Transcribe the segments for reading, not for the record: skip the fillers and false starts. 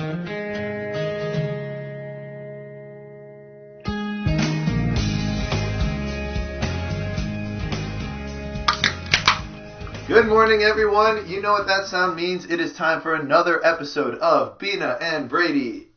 Good morning, everyone. You know what that sound means. It is time for another episode of Bina and Brady.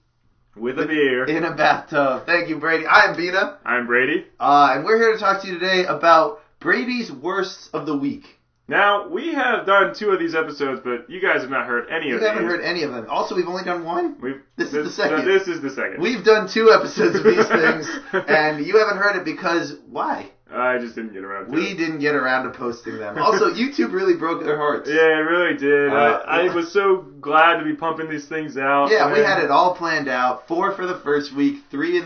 With a beer. In a bathtub. Thank you, Brady. I am Bina. I'm Brady. And we're here to talk to you today about Brady's worst of the week. Now, we have done 2 of these episodes, but you guys have not heard any of them. You haven't heard any of them. Also, we've only done one? This is the second. This is the second. We've done 2 episodes of these things, and you haven't heard it because why? I just didn't get around to it. We didn't get around to posting them. Also, YouTube really broke their hearts. Yeah, it really did. I was so glad to be pumping these things out. Yeah, we had it all planned out. 4 for the first week, 3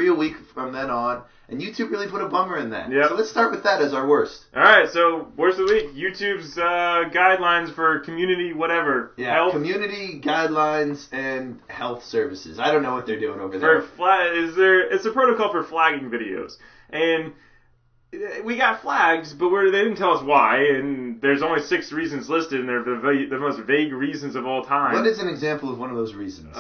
a week from then on. And YouTube really put a bummer in that. Yep. So let's start with that as our worst. All right, so worst of the week, YouTube's guidelines for community whatever. Yeah, health. Community guidelines and health services. I don't know what they're doing over there. It's a protocol for flagging videos. And we got flagged, but they didn't tell us why, and there's only 6 reasons listed, and they're the most vague reasons of all time. What is an example of one of those reasons?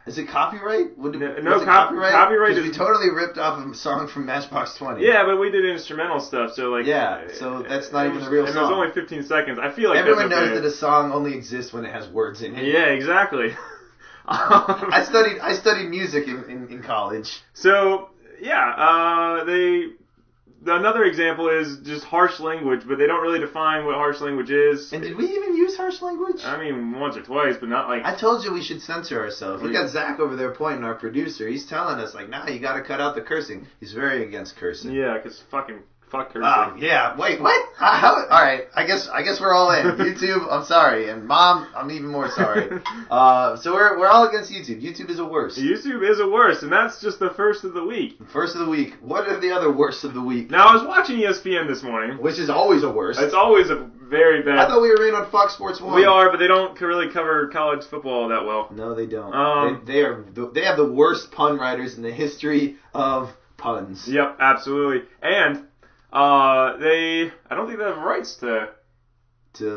Is it copyright? No, copyright is... We totally ripped off a song from Matchbox 20. Yeah, but we did instrumental stuff, so like... Yeah, so that's not even the real song. It was only 15 seconds. I feel like everyone knows that a song only exists when it has words in it. Yeah, exactly. I studied music in college. So... Yeah, another example is just harsh language, but they don't really define what harsh language is. And did we even use harsh language? I mean, once or twice, but not like... I told you we should censor ourselves. We got Zach over there pointing, our producer. He's telling us, like, nah, you got to cut out the cursing. He's very against cursing. Yeah, because fuck cursing. Yeah, wait, what? All right, I guess we're all in. YouTube, I'm sorry, and Mom, I'm even more sorry. So we're all against YouTube. YouTube is a worst. YouTube is a worst, and that's just the first of the week. First of the week. What are the other worst of the week? Now, I was watching ESPN this morning. Which is always a worst. It's always a very bad... I thought we were in on Fox Sports 1. We are, but they don't really cover college football that well. No, they don't. They have the worst pun writers in the history of puns. Yep, absolutely. And... I don't think they have rights to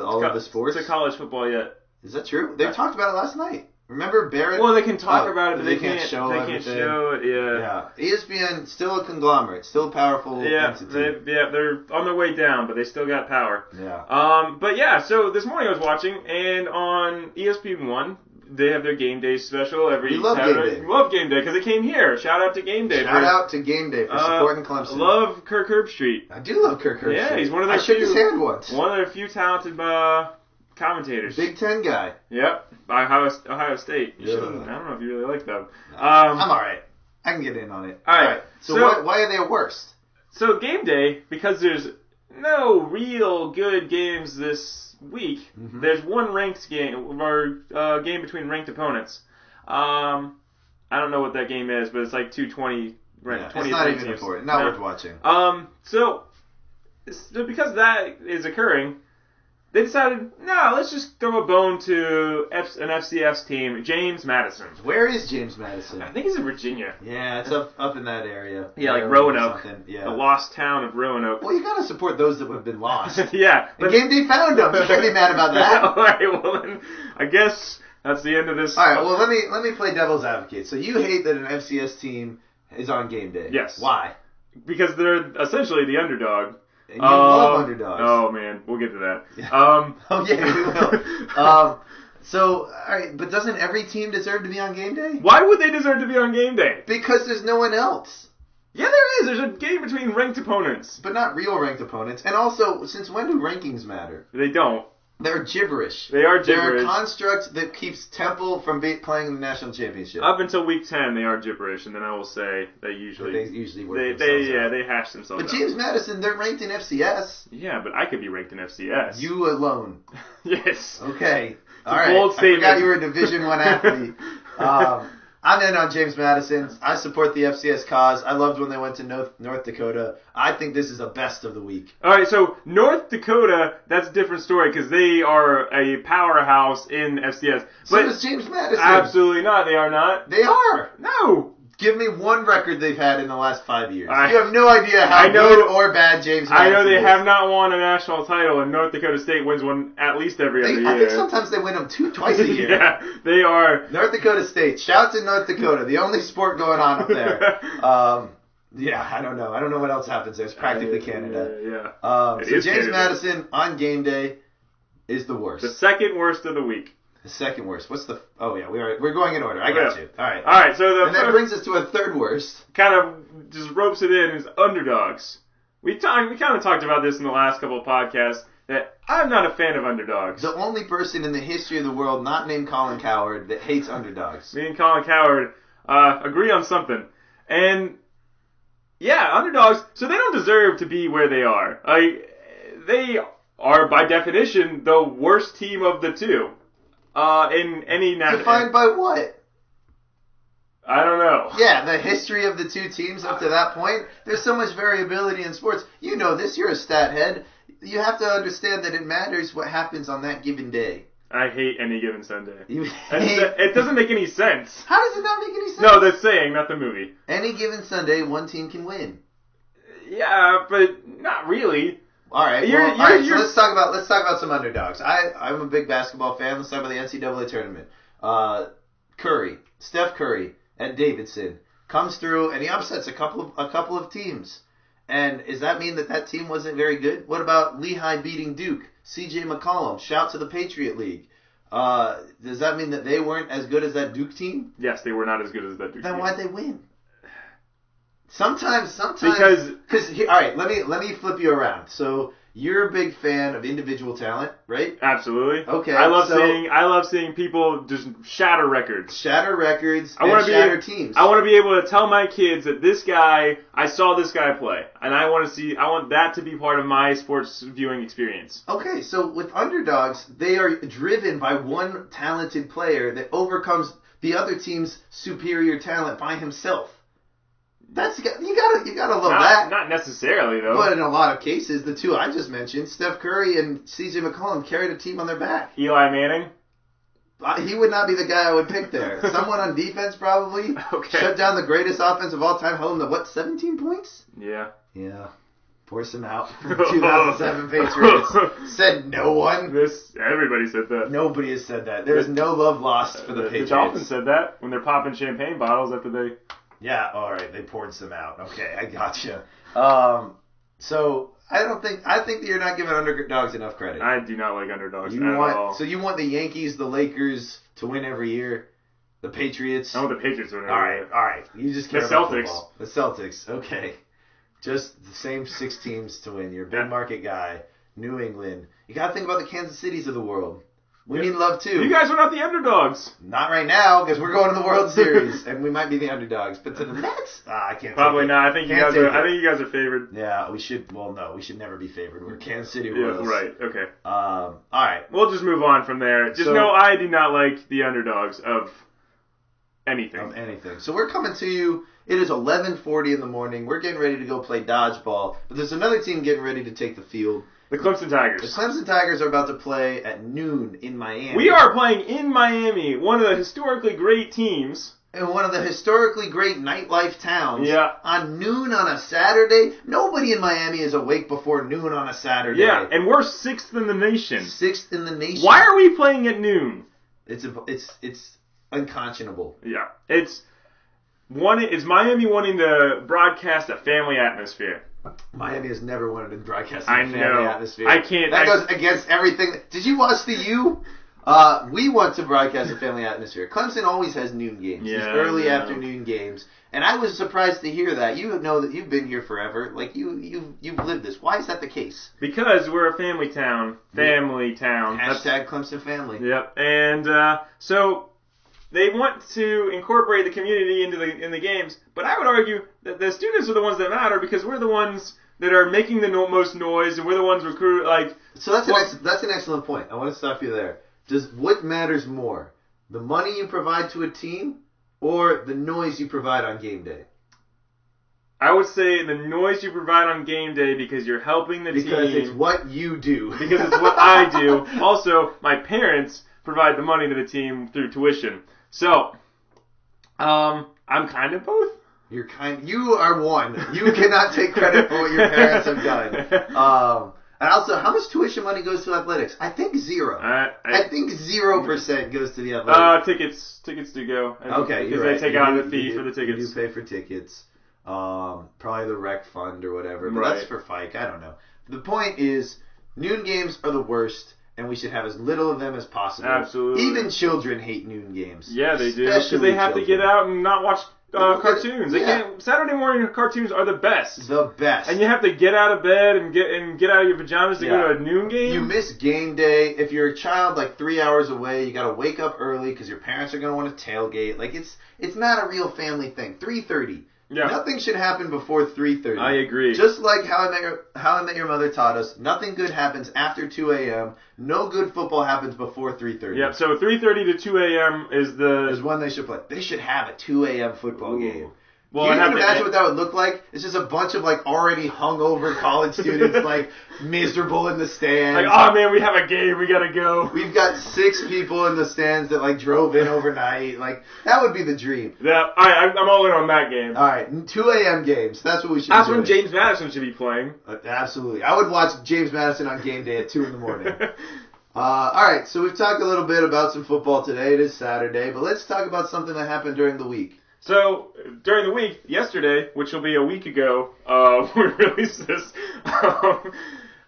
all of the sports? To college football yet. Is that true? They talked about it last night. Remember Barrett? Well, they can talk about it, but they can't show it. They can't show it, yeah. ESPN, still a conglomerate, still a powerful entity. They're on their way down, but they still got power. Yeah. But yeah, so this morning I was watching, and on ESPN1, they have their Game Day special every Saturday. Game Day. Love Game Day, because it came here. Shout out to Game Day. Shout out to Game Day for supporting Clemson. Love Kirk Herbstreit. I do love Kirk Herbstreit. Yeah, he's one of their I shook his hand once. One of their few talented commentators. Big Ten guy. Yep. Ohio State. I don't know if you really like them. No, I'm alright. I can get in on it. Alright. So why are they worst? So Game Day, because there's no real good games this week, there's one ranked game, or game between ranked opponents. I don't know what that game is, but it's like 220 ranked. It's not even important. Not worth watching. So because that is occurring, they decided, no, let's just throw a bone to an FCS team, James Madison. Where is James Madison? I think he's in Virginia. Yeah, it's up in that area. Yeah, like Roanoke. Yeah. The lost town of Roanoke. Well, you gotta support those that have been lost. Yeah. But Game Day found them. You can't be mad about that. Alright, well then, I guess that's the end of this. Alright, well let me play devil's advocate. So you hate that an FCS team is on Game Day. Yes. Why? Because they're essentially the underdog. And you love underdogs. Oh man, we'll get to that. Yeah. Oh yeah, we will. So, alright, but doesn't every team deserve to be on Game Day? Why would they deserve to be on Game Day? Because there's no one else. Yeah, there is. There's a game between ranked opponents. But not real ranked opponents. And also, since when do rankings matter? They don't. They're gibberish. They are gibberish. They're a construct that keeps Temple from playing in the national championship. Up until week 10, they are gibberish, and then I will say they usually work themselves out. They hash themselves out. But James Madison, they're ranked in FCS. Yeah, but I could be ranked in FCS. You alone. Yes. Okay. All right. Bold statement. I forgot you were a Division I athlete. I'm in on James Madison. I support the FCS cause. I loved when they went to North Dakota. I think this is a best of the week. All right, so North Dakota, that's a different story because they are a powerhouse in FCS. So does James Madison. Absolutely not. They are not. They are. No. Give me one record they've had in the last 5 years. I- You have no idea how good or bad James Madison I know they is. have not won a national title, and North Dakota State wins one at least every other year. I think sometimes they win them twice a year. Yeah, they are. North Dakota State. Shout to North Dakota, the only sport going on up there. Yeah, I don't know. I don't know what else happens there. It's practically Canada. Yeah. So James Canada. Madison on game day is the worst. The second worst of the week. The second worst. What's the? Oh yeah, we're going in order. I got you. All right. All right. So And that brings us to a third worst. kind of just ropes it in is underdogs. We kind of talked about this in the last couple of podcasts that I'm not a fan of underdogs. The only person in the history of the world not named Colin Cowherd that hates underdogs. Me and Colin Cowherd agree on something, and yeah, underdogs. So they don't deserve to be where they are. They are by definition the worst team of the two. In any national. Defined by what? I don't know. Yeah, the history of the two teams up to that point. There's so much variability in sports. You know this. You're a stat head. You have to understand that it matters what happens on that given day. I hate any given Sunday. You It doesn't make any sense. How does it not make any sense? No, the saying, not the movie. Any given Sunday, one team can win. Yeah, but not really. All right. So let's talk about some underdogs. I'm a big basketball fan. Let's talk about the NCAA tournament. Steph Curry at Davidson comes through and he upsets a couple of teams. And does that mean that team wasn't very good? What about Lehigh beating Duke? C.J. McCollum, shout to the Patriot League. Does that mean that they weren't as good as that Duke team? Yes, they were not as good as that Duke team. Then why'd they win? Sometimes because all right, let me flip you around. So you're a big fan of individual talent, right? Absolutely. Okay. I love seeing people just shatter records. Shatter records and shatter teams. I want to be able to tell my kids that I saw this guy play, and I want that to be part of my sports viewing experience. Okay, so with underdogs, they are driven by one talented player that overcomes the other team's superior talent by himself. You gotta love that. Not necessarily though. But in a lot of cases, the two I just mentioned, Steph Curry and C.J. McCollum, carried a team on their back. Eli Manning. He would not be the guy I would pick there. Someone on defense probably. Okay. Shut down the greatest offense of all time. Held him to 17 points? Yeah. Yeah. Force him out. 2007 Patriots. Said no one. Everybody said that. Nobody has said that. There's no love lost for the Patriots. The Dolphins said that when they're popping champagne bottles after they. Yeah, all right, they poured some out. Okay, I gotcha. So I think that you're not giving underdogs enough credit. I do not like underdogs at all. So you want the Yankees, the Lakers to win every year, the Patriots. I want the Patriots to win every year. All right. You just care the about Celtics. Football. The Celtics. Okay, just the same 6 teams to win. You're a big market guy. New England. You got to think about the Kansas Cities of the world. We need love too. You guys are not the underdogs. Not right now, because we're going to the World Series, and we might be the underdogs. But to the Mets, I can't. Probably take it. not. I think you guys are favored. Yeah, we should. Well, no, we should never be favored. We're Kansas City Royals. Yeah, right. Okay. All right. We'll just move on from there. Just know I do not like the underdogs of anything. So we're coming to you. It is 11:40 in the morning. We're getting ready to go play dodgeball, but there's another team getting ready to take the field. The Clemson Tigers. The Clemson Tigers are about to play at noon in Miami. We are playing in Miami, one of the historically great teams. In one of the historically great nightlife towns. Yeah. On noon on a Saturday. Nobody in Miami is awake before noon on a Saturday. Yeah, and we're 6th in the nation. 6th in the nation. Why are we playing at noon? It's unconscionable. Yeah. It's Miami wanting to broadcast a family atmosphere. Miami has never wanted to broadcast a family atmosphere. I can't. That goes against everything. Did you watch the U? We want to broadcast a family atmosphere. Clemson always has noon games. Yeah, These early afternoon games. And I was surprised to hear that. You know that you've been here forever. Like, you've lived this. Why is that the case? Because we're a family town. Family town. Hashtag Clemson family. Yep. And so they want to incorporate the community in the games, but I would argue that the students are the ones that matter because we're the ones that are making the most noise, and we're the ones So that's an excellent point. I want to stop you there. What matters more, the money you provide to a team, or the noise you provide on game day? I would say the noise you provide on game day because you're helping the team. Because it's what you do. Because it's what I do. Also, my parents provide the money to the team through tuition. So, I'm kind of both. You are one. You cannot take credit for what your parents have done. And also, how much tuition money goes to athletics? I think 0. I think 0% goes to the athletics. Tickets do go. Okay, because they take out a fee for the tickets. You pay for tickets. Probably the rec fund or whatever. But that's for FIKE. I don't know. The point is, noon games are the worst, and we should have as little of them as possible. Absolutely. Even children hate noon games. Yeah, they do. Because they have to get out and not watch cartoons. They can't. Saturday morning cartoons are the best. The best. And you have to get out of bed and get out of your pajamas to go to a noon game. You miss game day. If you're a child like 3 hours away, you got to wake up early because your parents are going to want to tailgate. Like it's not a real family thing. 3:30. Yeah. Nothing should happen before 3:30. I agree. Just like How I Met Your Mother taught us, nothing good happens after 2 a.m. No good football happens before 3:30. Yep. So 3:30 to 2 a.m. is when they should play. They should have a 2 a.m. football game. Well, Can you imagine what that would look like? It's just a bunch of like already hungover college students like miserable in the stands. Like, oh man, we have a game, we gotta go. We've got 6 people in the stands that like drove in overnight. Like that would be the dream. Yeah, I'm all in on that game. All right, 2 a.m. games. That's what we should. That's when James Madison should be playing. Absolutely, I would watch James Madison on game day at 2 in the morning. All right, so we've talked a little bit about some football today. It is Saturday, but let's talk about something that happened during the week. So, during the week, yesterday, which will be a week ago, we released this. We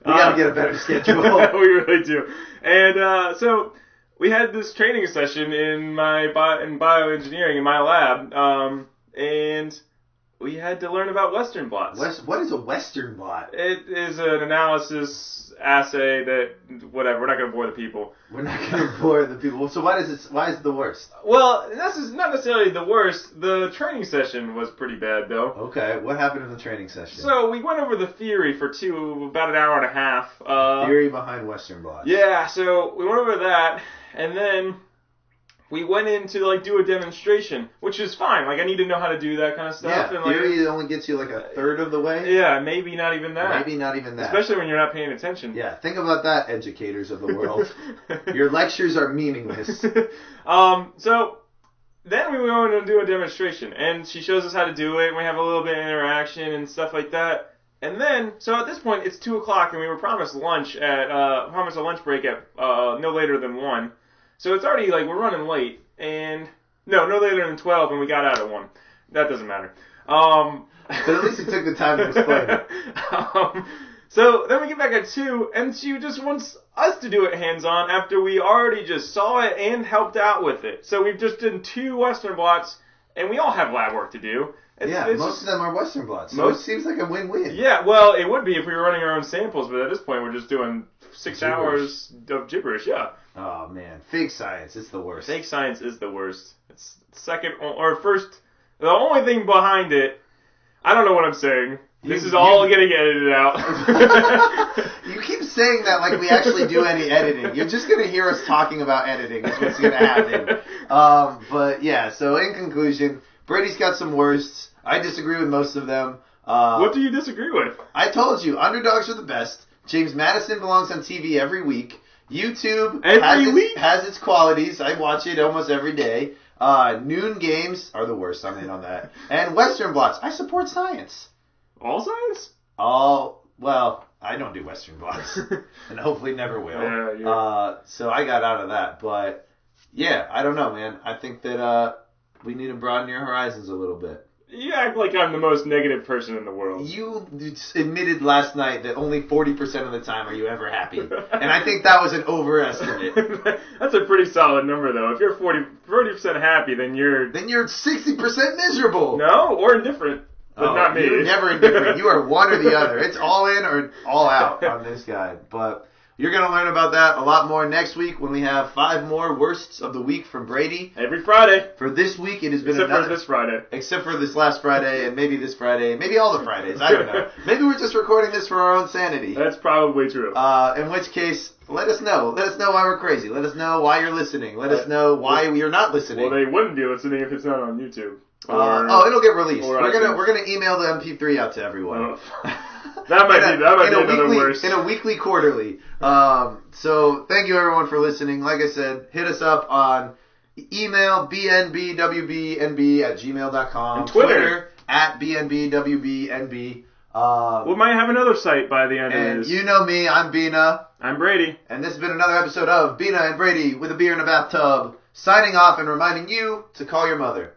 gotta get a better schedule. We really do. And so, we had this training session in bioengineering in my lab, and we had to learn about Western blots. What is a Western blot? It is an analysis assay that, whatever, we're not going to bore the people. We're not going to bore the people. So why is it the worst? Well, this is not necessarily the worst. The training session was pretty bad, though. Okay, what happened in the training session? So we went over the theory for about an hour and a half. Theory behind Western blots. Yeah, so we went over that, and then we went in to like do a demonstration, which is fine. Like I need to know how to do that kind of stuff. Yeah, and theory only gets you like a third of the way. Yeah, maybe not even that. Especially when you're not paying attention. Yeah, think about that, educators of the world. Your lectures are meaningless. So then we go in and do a demonstration, and she shows us how to do it, and we have a little bit of interaction and stuff like that. And then, so at this point, it's 2 o'clock, and we were promised a lunch break at no later than 1. So it's already, like, we're running late, and no later than 12, and we got out at 1. That doesn't matter. But at least you took the time to explain it. So then we get back at 2, and she just wants us to do it hands-on after we already just saw it and helped out with it. So we've just done 2 Western blots, and we all have lab work to do. Most of them are Western blots, so it seems like a win-win. Yeah, well, it would be if we were running our own samples, but at this point we're just doing 6 hours of gibberish, yeah. Oh, man. Fake science, it's the worst. Fake science is the worst. It's second, or first, the only thing behind it, I don't know what I'm saying. This is all getting edited out. You keep saying that like we actually do any editing. You're just going to hear us talking about editing is what's going to happen. But yeah, so in conclusion, Brady's got some worsts. I disagree with most of them. What do you disagree with? I told you, underdogs are the best. James Madison belongs on TV every week. YouTube has its qualities. I watch it almost every day. Noon games are the worst. I'm in on that. And Western blots. I support science. All science? Well, I don't do Western blots. And hopefully never will. Yeah. So I got out of that. But, yeah, I don't know, man. I think that we need to broaden your horizons a little bit. You act like I'm the most negative person in the world. You admitted last night that only 40% of the time are you ever happy. And I think that was an overestimate. That's a pretty solid number, though. If you're 40% happy, then you're 60% miserable. No, or indifferent. But not me. You're never indifferent. You are one or the other. It's all in or all out on this guy. But you're going to learn about that a lot more next week when we have 5 more worsts of the week from Brady. Every Friday. For this week, it has been Except for this Friday. Except for this last Friday and maybe this Friday. Maybe all the Fridays. I don't know. Maybe we're just recording this for our own sanity. That's probably true. In which case, let us know. Let us know why we're crazy. Let us know why you're listening. Let us know why you're not listening. Well, they wouldn't be listening if it's not on YouTube. It'll get released. We're gonna email the MP3 out to everyone. That might be another worse. In a weekly quarterly. So thank you everyone for listening. Like I said, hit us up on Email bnbwbnb@gmail.com. And Twitter. at bnbwbnb. We might have another site by the end of And this. you know me, I'm Bina. I'm Brady. And this has been another episode of Bina and Brady with a beer in a bathtub, signing off and reminding you to call your mother.